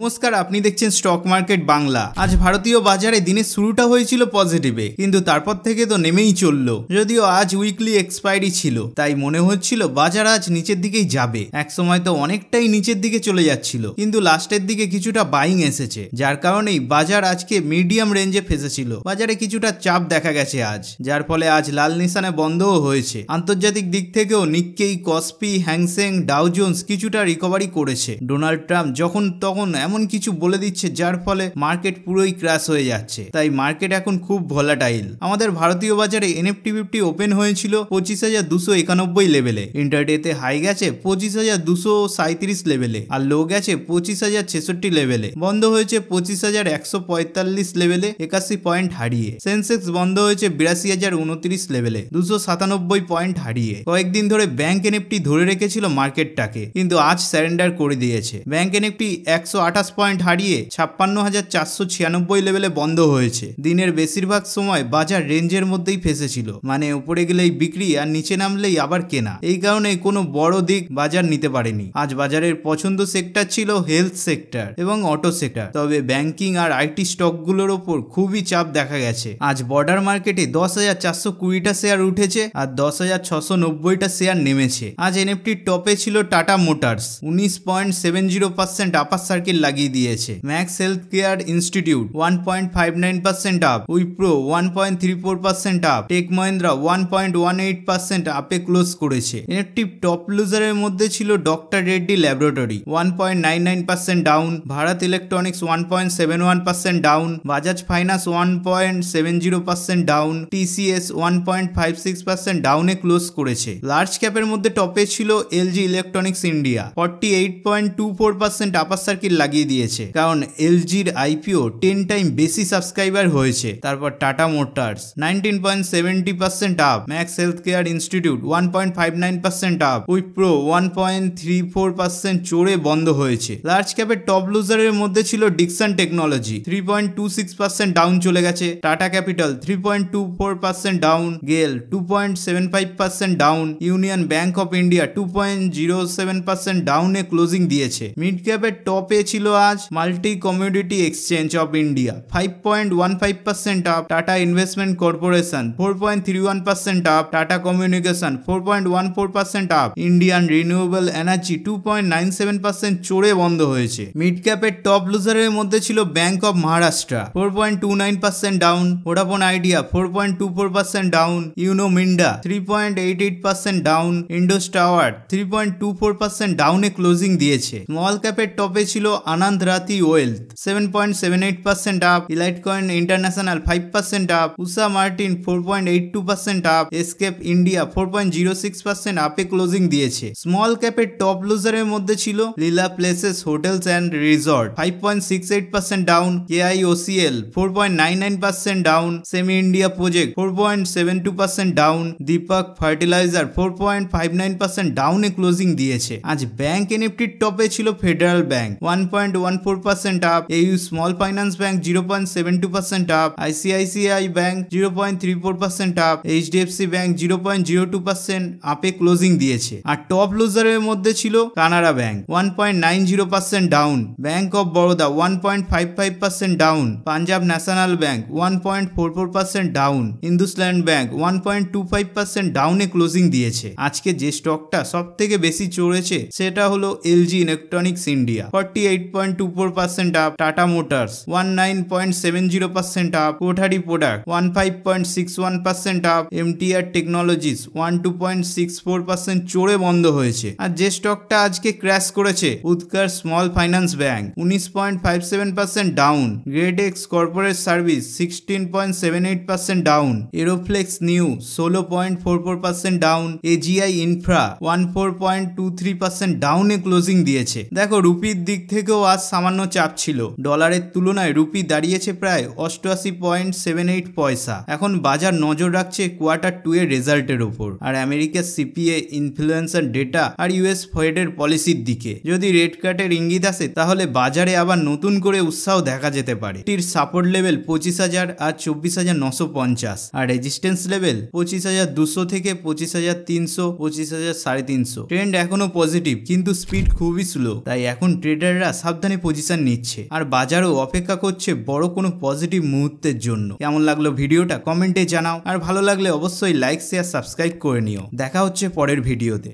নমস্কার, আপনি দেখছেন স্টক মার্কেট বাংলা। আজ ভারতীয় বাজারে দিনের শুরুটা হয়েছিল পজিটিভে, কিন্তু তারপর থেকে তো নেমেই চললো। যদিও আজ উইকলি এক্সপায়ারি ছিল, তাই মনে হচ্ছিল বাজার আজ নিচের দিকেই যাবে। এক সময় তো অনেকটাই নিচের দিকে চলে যাচ্ছিল, কিন্তু লাস্টের দিকে কিছুটা বাইং এসেছে, যার কারণেই বাজার আজকে মিডিয়াম রেঞ্জে ফেসেছিল। বাজারে কিছুটা চাপ দেখা গেছে আজ, যার ফলে আজ লাল নিশানে বন্ধও হয়েছে। আন্তর্জাতিক দিক থেকেও Nikkei, Kospi, Hang Seng, Dow Jones কিছুটা রিকভারি করেছে। ডোনাল্ড ট্রাম্প যখন তখন এমন কিছু বলে দিচ্ছে, যার ফলে মার্কেট পুরোই ক্র্যাশ হয়ে যাচ্ছে। তাই মার্কেট এখন খুব ভলাটাইল। আমাদের ভারতীয় বাজারে NFT 50 ওপেন হয়েছিল 25,291 লেভেলে। ইন্টারডেতে হাই গেছে 25,237 লেভেলে, আর লো গেছে 25,066 লেভেলে। বন্ধ হয়েছে 25,145 লেভেলে 81 পয়েন্ট হারিয়ে। সেন্সেক্স বন্ধ হয়েছে 82,029 লেভেলে 297 পয়েন্ট হারিয়ে। কয়েকদিন ধরে ব্যাংক NFT ধরে রেখেছিল মার্কেটটাকে, কিন্তু আজ স্যারেন্ডার করে দিয়েছে। ব্যাংক NFT 128 পয়েন্ট হারিয়ে 56,496 লেভেলে বন্ধ হয়েছে। দিনের বেশিরভাগ সময় বাজার রেঞ্জের মধ্যেই ফেসেছিল, মানে উপরে গেলেই বিক্রি আর নিচে নামলেই আবার কেনা। এই কারণে কোনো বড় দিক বাজার নিতে পারেনি। আজ বাজারের পছন্দ সেক্টর ছিল হেলথ সেক্টর এবং অটো সেক্টর, তবে ব্যাংকিং আর আইটি স্টকগুলোর ওপর খুবই চাপ দেখা গেছে। আজ বর্ডার মার্কেটে 10,420টা শেয়ার উঠেছে আর 10,690টা শেয়ার নেমেছে। আজ NFT টপে ছিল টাটা মোটরস, 19.70% আপার সার্কিট লাগিয়ে দিয়েছে। Max healthcare institute 1.59% up, Wipro 1.34% up, tech Mahindra 1.18% আপে ক্লোজ করেছে। NFT টপ লুজারের মধ্যে ছিল doctor Reddy laboratory 1.99% down, Bharat electronics 1.71% down, Bajaj finance 1.70% down, TCS 1.56% ডাউনে ক্লোজ করেছে। লার্জ ক্যাপের মধ্যে টপে ছিল LG ইলেকট্রনিক্স ইন্ডিয়া 48.24% আপার সার্কিট লাগিয়ে দিয়েছে, কারণ LGর IPO 10 টাইম বেশি সাবস্ক্রাইবার হয়েছে। তারপর tata motors 19.70% up, max healthcare institute 1.59% up, Wipro 1.34% চড়ে বন্ধ হয়েছে। লার্জ ক্যাপের টপ লুজারের মধ্যে ছিল ডিকসন টেকনোলজি 3.26% ডাউন চলে গেছে, টাটা ক্যাপিটাল 3.24% ডাউন, গেল 2.75% down, union bank of India 2.07% ডাউনে ক্লোজিং দিয়েছে। মিড ক্যাপের টপে ছিল আজ multi community exchange of India 5.15% up, tata investment corporation 4.31% up, tata communication 4.14% up, Indian renewable energy 2.97% চড়ে বন্ধ হয়েছে। মিড ক্যাপের টপ লুজারের মধ্যে ছিল bank of Maharashtra 4.29% down, Vodafone Idea 4.24% down, Uno Minda 3.88% down, Indus tower 3.24% ডাউনে ক্লোজিং দিয়েছে। স্মল ক্যাপের টপে ছিল Anand Rathi wealth 7.78% up, elite coin international 5% up, Usha Martin 4.82% up, এসকেপ ইন্ডিয়া 4.06% আপে ক্লোজিং দিয়েছে। স্মল ক্যাপের টপ লুজারের মধ্যে ছিল Leela palaces hotels and resort 5.68% down, KIOCL 4.99% down, semi India project 4.72% ডাউন, দীপক ফার্টিলাইজার 4.59% ডাউনে ক্লোজিং দিয়েছে। আজ ব্যাংক NFT টপে ছিল federal bank 1.14% up, AU small finance bank 0.72% up, ICICI bank 0.34% up, HDFC bank 0.02% আপে ক্লোজিং দিয়েছে। আর টপ লুজারের মধ্যে ছিল Canara bank 1.90% down, bank of Baroda 1.55% down, Punjab national bank 1.44% down, Hindustan bank 1.25% ডাউনে ক্লোজিং দিয়েছে। আজকে যে স্টকটা সব থেকে বেশি চড়েছে সেটা হলো LG electronics India 48.24% up, tata motors 19.70% up, Kothari product 15.61% up, MTR technologies 12.64% চড়ে বন্ধ হয়েছে। আর যে স্টকটা আজকে ক্র্যাশ করেছে Utkarsh small finance bank 19.57% down, grade X corporate service 16.78% down, Aeroflex new 16.44% down, AGI infra 14.23% ডাউনে ক্লোজিং দিয়েছে। দেখো, রুপির দিক থেকেও আজ সামান্য চাপ ছিল। ডলারের তুলনায় রুপি দাঁড়িয়েছে প্রায় 88.78 পয়সা। এখন বাজার নজর রাখছে Q2 এর রেজাল্টের উপর, আর আমেরিকার CPI ইনফ্লুয়েন্সার ডেটা আর US ফেডের পলিসির দিকে। যদি রেট কাটের ইঙ্গিত আসে তাহলে বাজারে আবার নতুন করে উৎসাহ দেখা যেতে পারে। টির সাপোর্ট লেভেল 25,000 আর 24,950, আর রেজিস্ট্যান্স লেভেল 25,200 থেকে 25,300, 25,350। ট্রেন্ড এখনো পজিটিভ, কিন্তু স্পিড খুবই স্লো, তাই এখন ট্রেডাররা সাবধানে পজিশন নিচ্ছে আর বাজারও অপেক্ষা করছে বড় কোনো পজিটিভ মুহূর্তের জন্য। কেমন লাগলো ভিডিওটা কমেন্টে জানাও, আর ভালো লাগলে অবশ্যই লাইক শেয়ার সাবস্ক্রাইব করে নিও। দেখা হচ্ছে পরের ভিডিওতে।